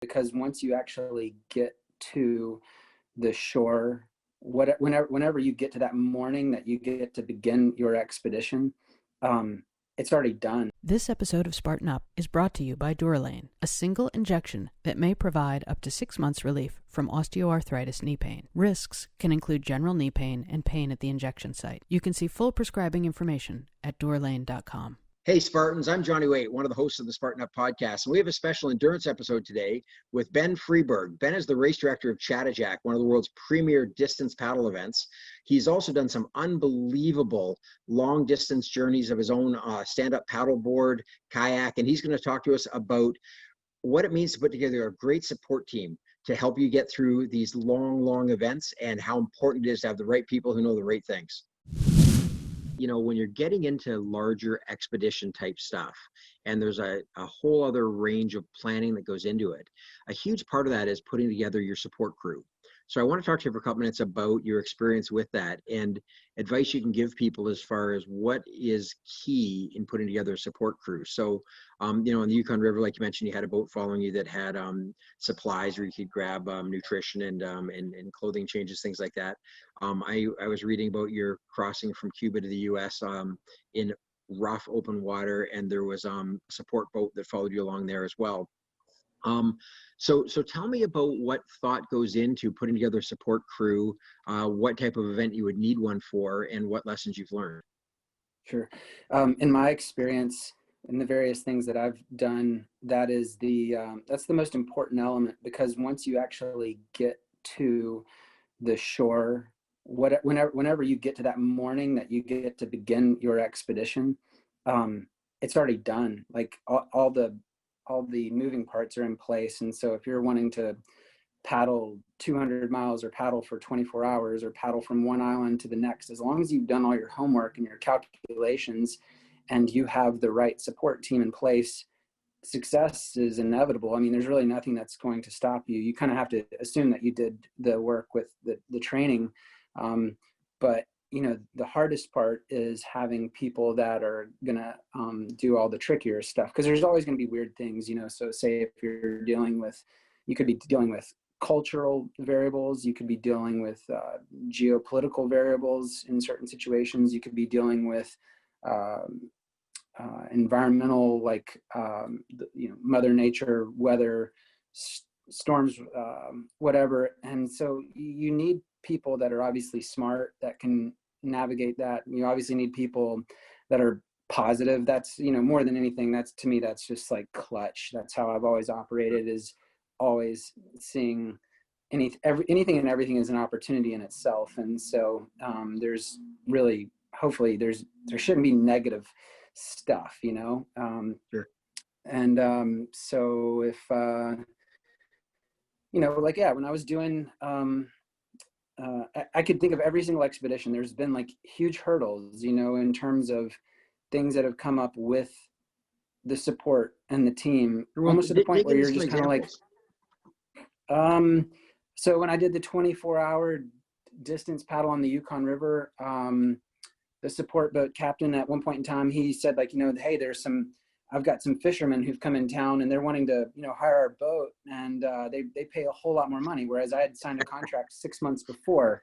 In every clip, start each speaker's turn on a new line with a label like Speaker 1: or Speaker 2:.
Speaker 1: because once you actually get to the shore, whenever you get to that morning that you get to begin your expedition, it's already done.
Speaker 2: This episode of Spartan Up is brought to you by Durolane, a single injection that may provide up to 6 months relief from osteoarthritis knee pain. Risks can include general knee pain and pain at the injection site. You can see full prescribing information at durolane.com.
Speaker 3: Hey Spartans, I'm Johnny Waite, one of the hosts of the Spartan Up podcast, and we have a special endurance episode today with Ben Friberg. Ben is the race director of Chattajack, one of the world's premier distance paddle events. He's also done some unbelievable long distance journeys of his own stand-up paddleboard, kayak, and he's going to talk to us about what it means to put together a great support team to help you get through these long events and how important it is to have the right people who know the right things. You know, when you're getting into larger expedition type stuff, and there's a whole other range of planning that goes into it, a huge part of that is putting together your support crew. So I want to talk to you for a couple minutes about your experience with that and advice you can give people as far as what is key in putting together a support crew. So, you know, on the Yukon River, like you mentioned, you had a boat following you that had supplies where you could grab nutrition and clothing changes, things like that. I was reading about your crossing from Cuba to the U.S. In rough open water, and there was a support boat that followed you along there as well. So tell me about what thought goes into putting together a support crew, what type of event you would need one for, and what lessons you've learned.
Speaker 1: Sure. In my experience, in the various things that I've done, that's the most important element, because once you actually get to the shore, whenever you get to that morning that you get to begin your expedition, it's already done. Like all the moving parts are in place. And so if you're wanting to paddle 200 miles or paddle for 24 hours or paddle from one island to the next, as long as you've done all your homework and your calculations and you have the right support team in place, success is inevitable. I mean, there's really nothing that's going to stop you. You kind of have to assume that you did the work with the training. But you know, the hardest part is having people that are gonna do all the trickier stuff, because there's always going to be weird things, you know. So say if you're you could be dealing with cultural variables, you could be dealing with geopolitical variables in certain situations, you could be dealing with environmental, like you know, Mother Nature, weather, storms, whatever. And so you need people that are obviously smart, that can navigate that. You obviously need people that are positive. That's, you know, more than anything, that's, to me, that's just like clutch. That's how I've always operated, is always seeing anything and everything as an opportunity in itself. And so there's really, hopefully there shouldn't be negative stuff, you know.
Speaker 3: Sure.
Speaker 1: And so if you know, like, yeah, when I was doing I could think of every single expedition, there's been like huge hurdles, you know, in terms of things that have come up with the support and the team, almost to the point where you're just kind of like, so when I did the 24-hour distance paddle on the Yukon River, the support boat captain at one point in time, he said, like, you know, hey, I've got some fishermen who've come in town and they're wanting to, you know, hire our boat, and they pay a whole lot more money. Whereas I had signed a contract 6 months before.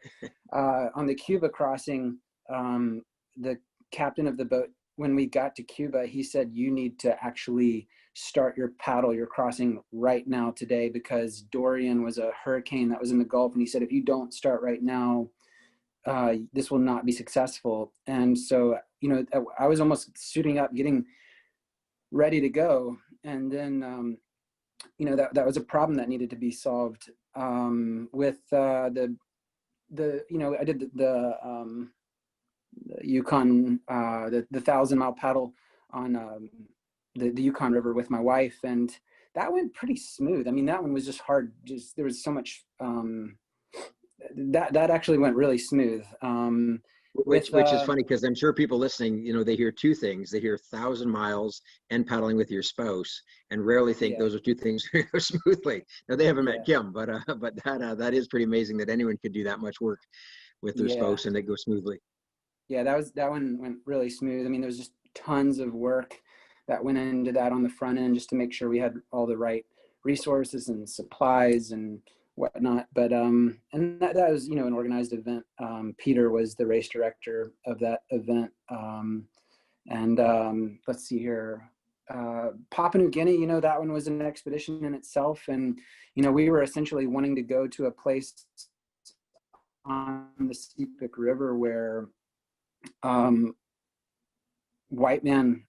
Speaker 1: On the Cuba crossing, the captain of the boat, when we got to Cuba, he said, you need to actually start your crossing right now today, because Dorian was a hurricane that was in the Gulf. And he said, if you don't start right now, this will not be successful. And so, you know, I was almost suiting up, getting ready to go, and then you know, that was a problem that needed to be solved with the you know, I did the Yukon the 1,000-mile paddle on the Yukon River with my wife, and that went pretty smooth. I mean, that one was just hard, there was so much that actually went really smooth.
Speaker 3: Which is funny, because I'm sure people listening, you know, they hear two things. They hear 1,000 miles and paddling with your spouse, and rarely think those are two things that go smoothly. Now, they haven't met Kim, but that is pretty amazing that anyone could do that much work with their spouse and it goes smoothly.
Speaker 1: Yeah, that one went really smooth. I mean, there was just tons of work that went into that on the front end, just to make sure we had all the right resources and supplies and whatnot. But and that was, you know, an organized event. Peter was the race director of that event. And let's see here, Papua New Guinea, you know, that one was an expedition in itself. And, you know, we were essentially wanting to go to a place on the Sepik River where white man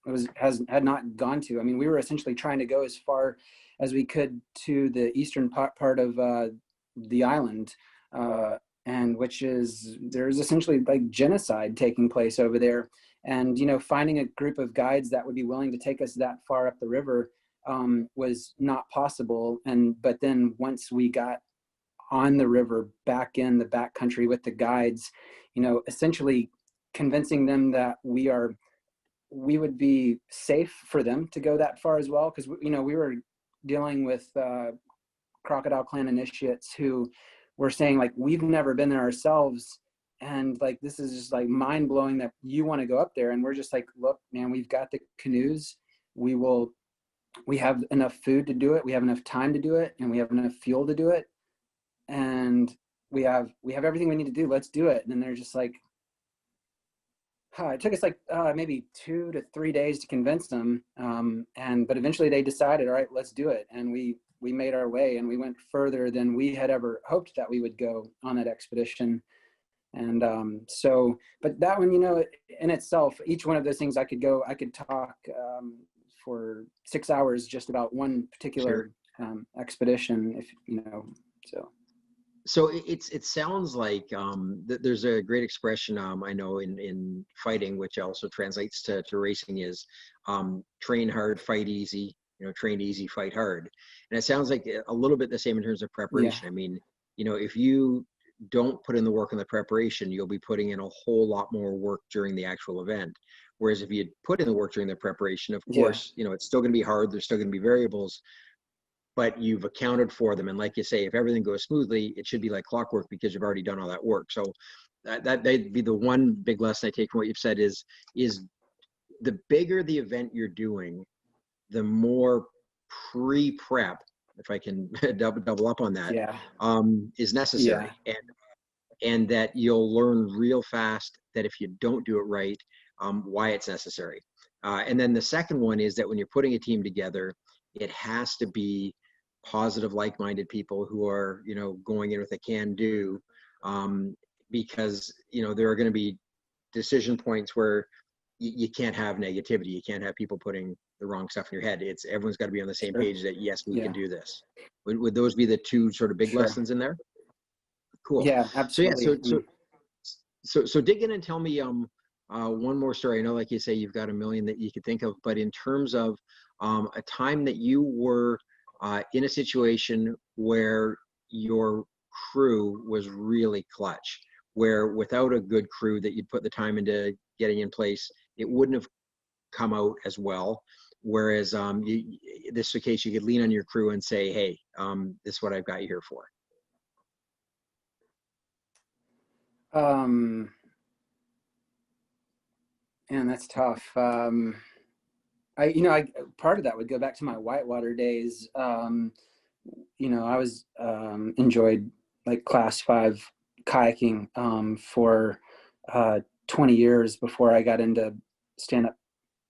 Speaker 1: had not gone to. I mean, we were essentially trying to go as far as we could to the eastern part of the island, and there's essentially like genocide taking place over there. And, you know, finding a group of guides that would be willing to take us that far up the river was not possible. But then once we got on the river, back in the backcountry with the guides, you know, essentially convincing them that we would be safe for them to go that far as well. Because, you know, we were dealing with Crocodile Clan initiates who were saying, like, we've never been there ourselves. And like, this is just like mind blowing that you want to go up there. And we're just like, look, man, we've got the canoes. We have enough food to do it. We have enough time to do it. And we have enough fuel to do it. And we have everything we need to do. Let's do it. And then they're just like, it took us like maybe 2 to 3 days to convince them. But eventually they decided, all right, let's do it. And we made our way, and we went further than we had ever hoped that we would go on that expedition. And but that one, you know, in itself, each one of those things I could talk for 6 hours just about one particular expedition, if you know,
Speaker 3: So it sounds like there's a great expression I know in fighting, which also translates to racing, is train hard, fight easy. You know, train easy, fight hard. And it sounds like a little bit the same in terms of preparation.
Speaker 1: Yeah.
Speaker 3: I mean, you know, if you don't put in the work in the preparation, you'll be putting in a whole lot more work during the actual event. Whereas if you put in the work during the preparation, of course, you know, it's still going to be hard. There's still going to be variables, but you've accounted for them. And like you say, if everything goes smoothly, it should be like clockwork because you've already done all that work. So that'd be the one big lesson I take from what you've said is the bigger the event you're doing, the more pre-prep, if I can double up on that, is necessary. And that you'll learn real fast that if you don't do it right, why it's necessary. And then the second one is that when you're putting a team together, it has to be positive, like-minded people who are, you know, going in with a can-do, because, you know, there are going to be decision points where you can't have negativity. You can't have people putting the wrong stuff in your head. Everyone's got to be on the same page that, yes, we can do this. Would those be the two sort of big lessons in there? Cool.
Speaker 1: Yeah, absolutely.
Speaker 3: So dig in and tell me one more story. I know, like you say, you've got a million that you could think of, but in terms of a time that you were in a situation where your crew was really clutch, where without a good crew that you'd put the time into getting in place, it wouldn't have come out as well. Whereas this is the case, you could lean on your crew and say, hey, this is what I've got you here for.
Speaker 1: And that's tough. Part of that would go back to my whitewater days. You know, I was enjoyed like class 5 kayaking for 20 years before I got into stand-up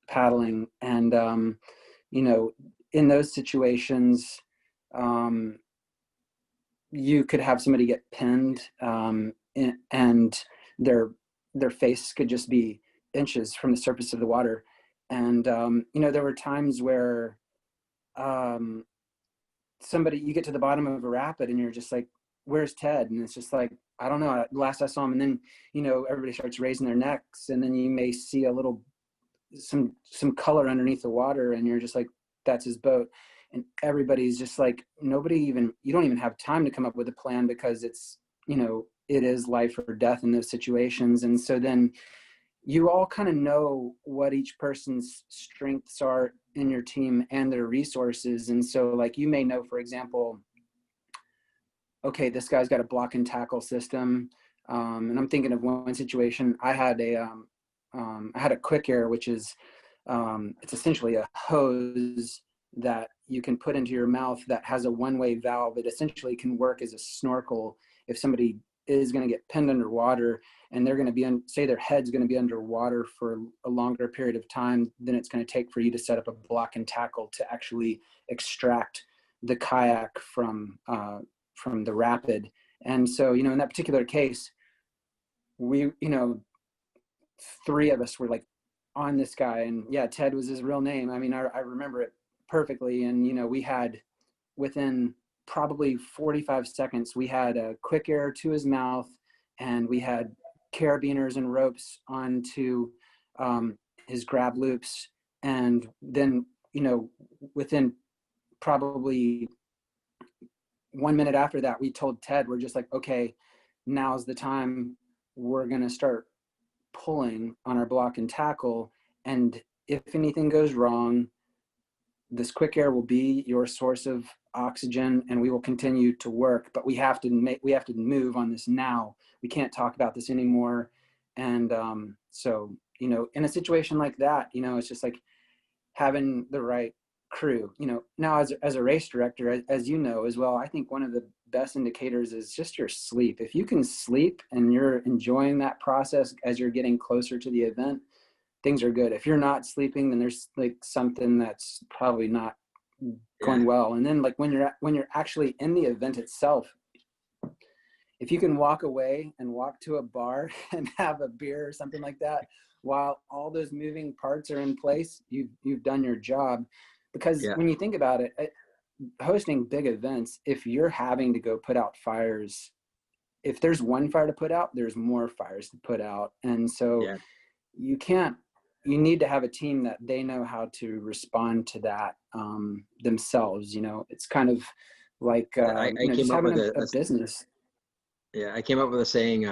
Speaker 1: paddling. And you know, in those situations, you could have somebody get pinned, and their face could just be inches from the surface of the water. And you know, there were times where you get to the bottom of a rapid and you're just like, where's Ted? And it's just like, I don't know, last I saw him. And then, you know, everybody starts raising their necks, and then you may see some color underneath the water, and you're just like, that's his boat. And everybody's just like, you don't even have time to come up with a plan, because it's, you know, it is life or death in those situations. And so then you all kind of know what each person's strengths are in your team and their resources. And so, like, you may know, for example, okay, this guy's got a block and tackle system. And I'm thinking of one situation. I had a quick air, which is, it's essentially a hose that you can put into your mouth that has a one-way valve. It essentially can work as a snorkel if somebody is going to get pinned underwater and they're going to be say their head's going to be underwater for a longer period of time than it's going to take for you to set up a block and tackle to actually extract the kayak from the rapid. And so, in that particular case, we, 3 of us were like on this guy, and yeah, Ted was his real name. I mean, I remember it perfectly. And, we had, within probably 45 seconds, we had a quick air to his mouth, and we had carabiners and ropes onto his grab loops. And then, within probably 1 minute after that, we told Ted, we're just like, okay, now's the time. We're going to start pulling on our block and tackle. And if anything goes wrong, this quick air will be your source of oxygen, and we will continue to work. But we have to move on this now. We can't talk about this anymore. And so, in a situation like that, it's just like having the right crew. Now as a race director, as you know as well, I think one of the best indicators is just your sleep. If you can sleep and you're enjoying that process as you're getting closer to the event, things are good. If you're not sleeping, then there's like something that's probably not going well. And then like when you're actually in the event itself, if you can walk away and walk to a bar and have a beer or something like that while all those moving parts are in place, you've done your job. Because when you think about it, hosting big events, if you're having to go put out fires, if there's one fire to put out, there's more fires to put out. And so you need to have a team that they know how to respond to that themselves. It's kind of like just having a business.
Speaker 3: Yeah, I came up with a saying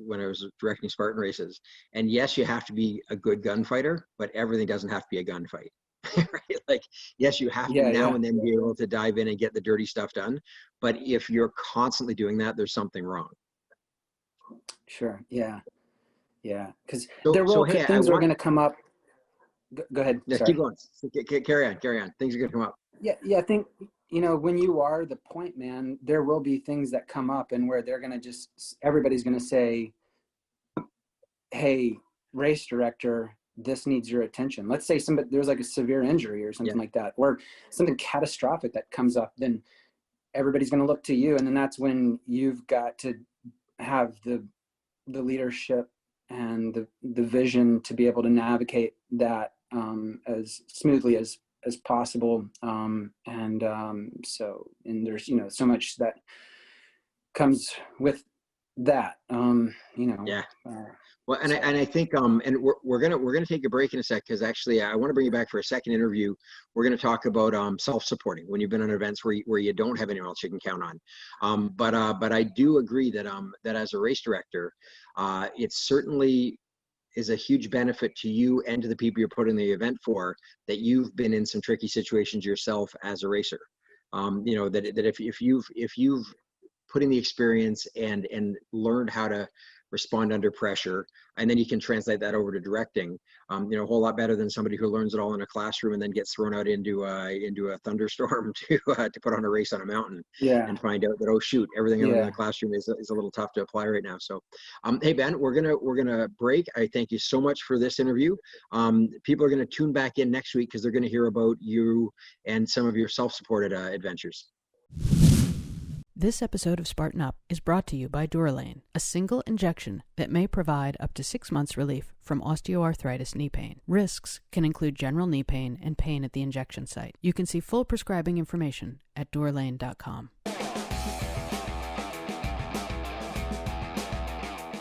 Speaker 3: when I was directing Spartan races. And yes, you have to be a good gunfighter, but everything doesn't have to be a gunfight. Right? Like, yes, you have to and then be able to dive in and get the dirty stuff done. But if you're constantly doing that, there's something wrong.
Speaker 1: Sure. Yeah. Because things are going to come up. Go ahead.
Speaker 3: Yeah, keep going. Carry on. Things are going to come up.
Speaker 1: Yeah. I think, when you are the point man, there will be things that come up and where they're going to everybody's going to say, hey, race director, this needs your attention. Let's say there's like a severe injury or something like that, or something catastrophic that comes up, then everybody's going to look to you. And then that's when you've got to have the leadership and the vision to be able to navigate that as smoothly as possible. And there's, so much that comes with that,
Speaker 3: Well, and I think and we're gonna take a break in a sec, because actually I want to bring you back for a second interview. We're gonna talk about self-supporting when you've been on events where you don't have anyone else you can count on. But I do agree that that as a race director, it certainly is a huge benefit to you and to the people you're putting the event for, that you've been in some tricky situations yourself as a racer. That if you've put in the experience and learned how to respond under pressure, and then you can translate that over to directing, a whole lot better than somebody who learns it all in a classroom and then gets thrown out into a thunderstorm to put on a race on a mountain and find out that, oh shoot, everything in the classroom is a little tough to apply right now. So hey Ben, we're gonna break. I thank you so much for this interview. People are gonna tune back in next week because they're gonna hear about you and some of your self-supported adventures.
Speaker 2: This episode of Spartan Up is brought to you by Durolane, a single injection that may provide up to 6 months relief from osteoarthritis knee pain. Risks can include general knee pain and pain at the injection site. You can see full prescribing information at durolane.com.